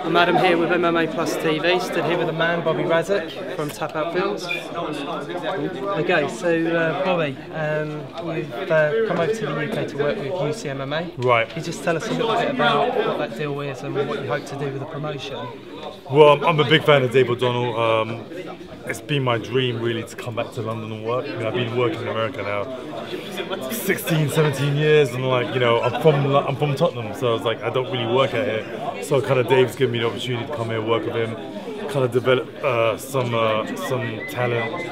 I'm Adam here with MMAPLUS TV, stood here with a man, Bobby Razak from Tapout Films. Okay, so Bobby, you've come over to the UK to work with UCMMA. Right. Can you just tell us a little bit about what that deal is and what you hope to do with the promotion? Well, I'm a big fan of Dave O'Donnell. It's been my dream really to come back to London and work. I mean, I've been working in America now 16, 17 years, and I'm from Tottenham, so it's like I don't really work out here. So kind of Dave's given me the opportunity to come here, work with him, kind of develop some talent,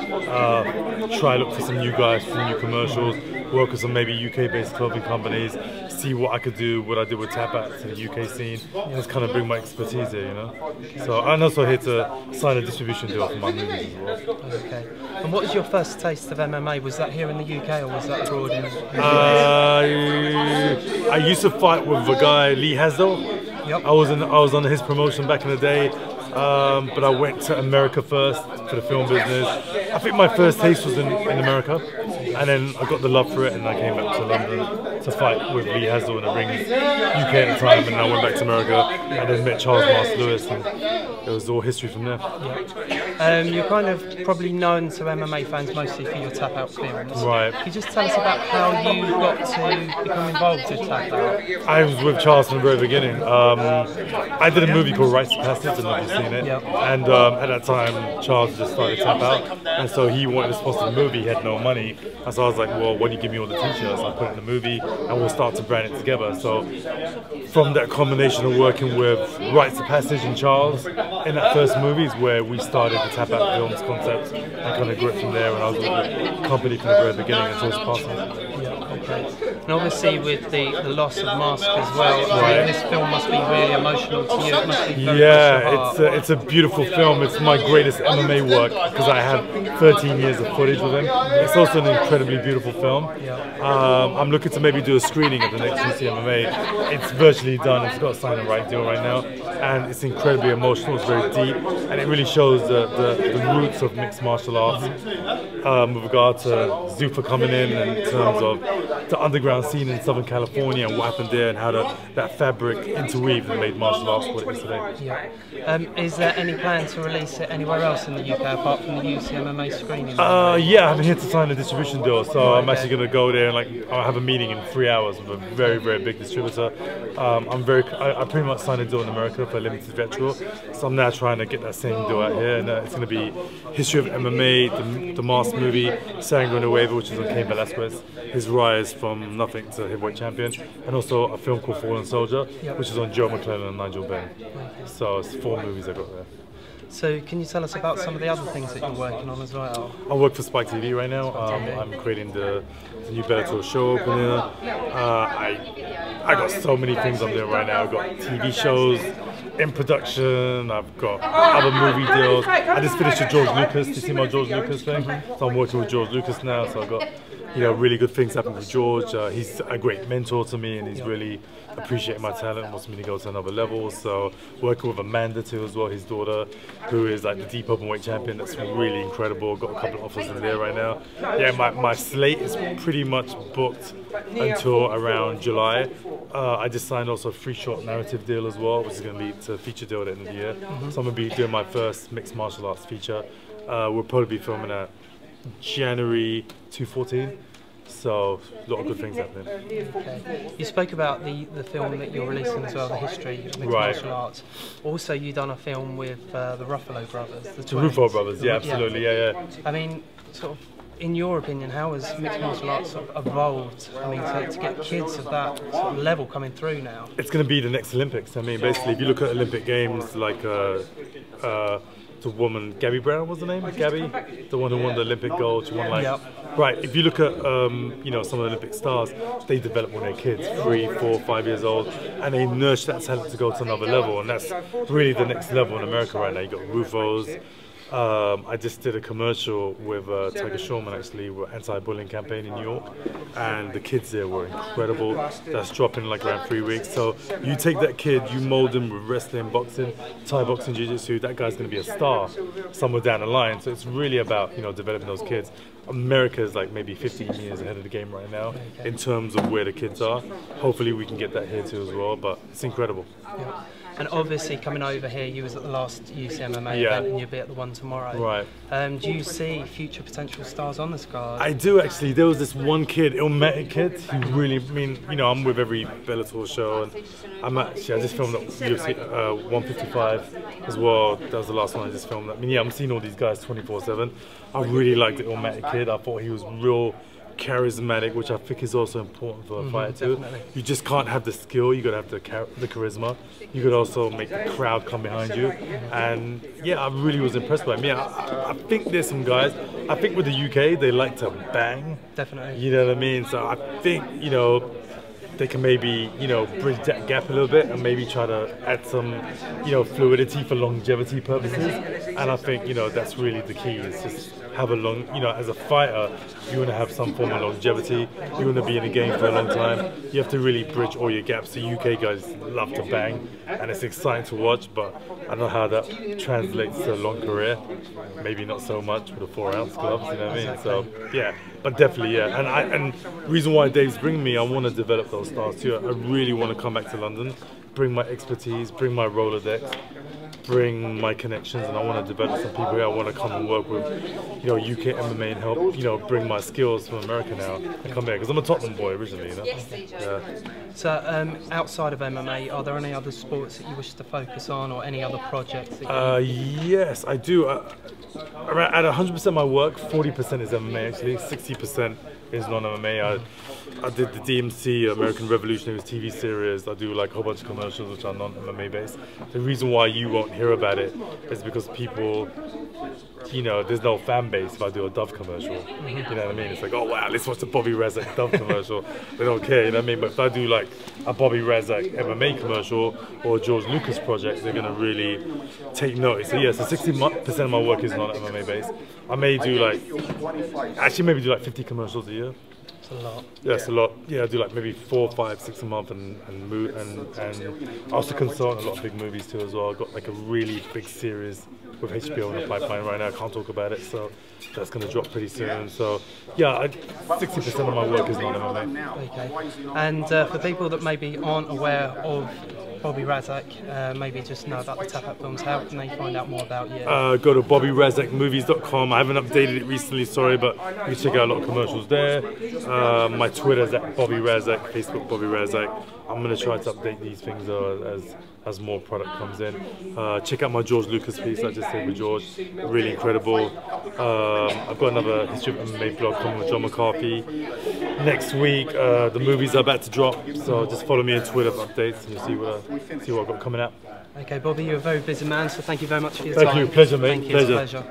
try look for some new guys, for some new commercials, work with some maybe UK-based clothing companies, see what I could do, what I did with Tapout to the UK scene, and just kind of bring my expertise here, you know. So I'm also here to sign a distribution deal for my movies as well. Okay. And what was your first taste of MMA? Was that here in the UK or was that abroad in the I used to fight with a guy, Lee Hasdell. Yep. I was on his promotion back in the day. But I went to America first for the film business. I think my first taste was in America, and then I got the love for it, and I came back to London to fight with Lee Hasdell in the ring, UK at the time, and I went back to America, and then met Charles Lewis, and it was all history from there. You're kind of probably known to MMA fans mostly for your Tapout films. Right. Can you just tell us about how you got to become involved with Tapout? I was with Charles from the very beginning. I did a movie called Rites of Passage, and I've seen it. Yep. And at that time, Charles just started Tapout, and so he wanted to sponsor the movie. He had no money, and so I was like, "Well, why don't you give me all the t-shirts? I'll put it in the movie, and we'll start to brand it together." So, from that combination of working with Rites of Passage and Charles in that first movie is where we started the Tapout Films concept, and kind of grew it from there. And I was with the company from the very beginning until it's passing. And obviously with the loss of Mask as well, I mean, this film must be really emotional to you. It must be very it's a beautiful film. It's my greatest MMA work because I have 13 years of footage with him. It's also an incredibly beautiful film. I'm looking to maybe do a screening at the next UCMMA. It's virtually done. It's got a sign and write deal right now, and it's incredibly emotional. It's very deep, and it really shows the roots of mixed martial arts with regard to Zuffa coming in terms of the underground scene in Southern California and what happened there, and how that fabric interweaved and made martial arts what it is today. Is there any plan to release it anywhere else in the UK apart from the UCMMA screening? Yeah, I'm here to sign a distribution deal, so I'm actually going to go there and I'll have a meeting in 3 hours with a very, very big distributor. I pretty much signed a deal in America for a limited virtual, so I'm now trying to get that same deal out here, and it's going to be history of MMA, the Mask movie, Sangre Nueva, which is on Cain Velasquez, his rise from nothing to heavyweight champion, and also a film called Fallen Soldier, which is on Joe McClellan and Nigel Benn. So it's 4 movies I got there. So can you tell us about some of the other things that you're working on as well? I work for Spike TV right now. I'm creating the new Bellator show opener. I got so many things I'm doing right now. I've got TV shows in production. I've got other movie deals. I just finished with George Lucas. Did you see my George Lucas thing? So I'm working with George Lucas now. So I've got really good things happening with George. He's a great mentor to me, and he's really appreciated my talent and wants me to go to another level. So working with Amanda too as well, his daughter, who is like the deep openweight champion. That's really incredible. Got a couple of offers in there right now. Yeah, my slate is pretty much booked until around July. I just signed also a free short narrative deal as well, which is going to lead to a feature deal at the end of the year. So I'm going to be doing my first mixed martial arts feature. We'll probably be filming at January 2014. So a lot of good things happening. Okay. You spoke about the film that you're releasing as well, the history of mixed martial arts. Also, you've done a film with the Ruffalo brothers. The Ruffalo brothers, yeah, absolutely, yeah. I mean, sort of, in your opinion, how has mixed martial arts sort of evolved? I mean, to get kids of that sort of level coming through now. It's going to be the next Olympics. I mean, basically, if you look at Olympic Games, like the woman, Gabby Brown was the name? Gabby? The one who won the Olympic gold. She won right, if you look at some of the Olympic stars, they develop when they're kids, 3, 4, 5 years old, and they nurture that talent to go to another level, and that's really the next level in America right now. You got Rufos. I just did a commercial with Tiger Shawman, actually, with anti-bullying campaign in New York, and the kids there were incredible. That's dropping like around 3 weeks. So you take that kid, you mold him with wrestling, boxing, Thai boxing, jiu-jitsu, that guy's going to be a star somewhere down the line. So it's really about developing those kids. America is like maybe 15 years ahead of the game right now in terms of where the kids are. Hopefully we can get that here too as well, but it's incredible. Yeah. And obviously coming over here, you was at the last UCMMA event and you'll be at the one tomorrow. Right. Do you see future potential stars on this card? I do actually. There was this one kid, Ilmatic kid, who really, I mean, you know, I'm with every Bellator show, and I just filmed at UFC 155 as well. That was the last one I just filmed. I mean, yeah, I'm seeing all these guys 24/7. I really liked the Ilmatic kid. I thought he was real charismatic, which I think is also important for a fighter too. Definitely. You just can't have the skill, you gotta have the charisma. You could also make the crowd come behind you, and yeah, I really was impressed by him. Yeah, I think there's some guys, I think with the UK, they like to bang. Definitely. You know what I mean? So I think, you know, they can maybe, you know, bridge that gap a little bit and maybe try to add some, you know, fluidity for longevity purposes. And I think, you know, that's really the key. It's just have a long, you know, as a fighter, you want to have some form of longevity. You want to be in the game for a long time. You have to really bridge all your gaps. The UK guys love to bang, and it's exciting to watch, but I don't know how that translates to a long career. Maybe not so much with the 4-ounce gloves, you know what I mean? So yeah, but definitely, yeah. And reason why Dave's bringing me, I want to develop those stars too. I really want to come back to London, bring my expertise, bring my Rolodex, bring my connections, and I want to develop some people here. I want to come and work with, you know, UK MMA and help, you know, bring my skills from America now and come here, because I'm a Tottenham boy originally, you know? Yeah. So outside of MMA, are there any other sports that you wish to focus on, or any other projects that yes, I do. At 100% of my work, 40% is MMA actually, 60% is non-MMA. I did the DMC, American Revolutionary TV series. I do like a whole bunch of commercials which are non-MMA based. The reason why you won't hear about it is because people, you know, there's no fan base if I do a Dove commercial. You know what I mean? It's like, oh wow, let's watch the Bobby Razak Dove commercial. They don't care, you know what I mean? But if I do like a Bobby Razak MMA commercial or a George Lucas project, they're gonna really take notice. So yeah, so 60% of my work is non-MMA based. I may do like, actually maybe do like 50 commercials a year. It's a lot. Yeah, it's a lot. Yeah, I do like maybe 4, 5, 6 a month, and I also consult on a lot of big movies too as well. I've got like a really big series with HBO in the pipeline right now. I can't talk about it, so that's going to drop pretty soon. So yeah, 60% of my work is non-MMA. Okay. And for people that maybe aren't aware of Bobby Razak, maybe just know about the Tapout Films, how can they find out more about you? Go to bobbyrazakmovies.com. I haven't updated it recently, sorry, but you can check out a lot of commercials there. My Twitter's at Bobby Razak, Facebook Bobby Razak. I'm going to try to update these things as more product comes in. Check out my George Lucas piece I just did with George, really incredible. I've got another History of MMA blog coming with John McCarthy next week. The movies are about to drop, so just follow me on Twitter for updates and you'll see what I've got coming out. Okay, Bobby, you're a very busy man, so thank you very much for your time. Thank you, pleasure mate, Thank you, it's a pleasure.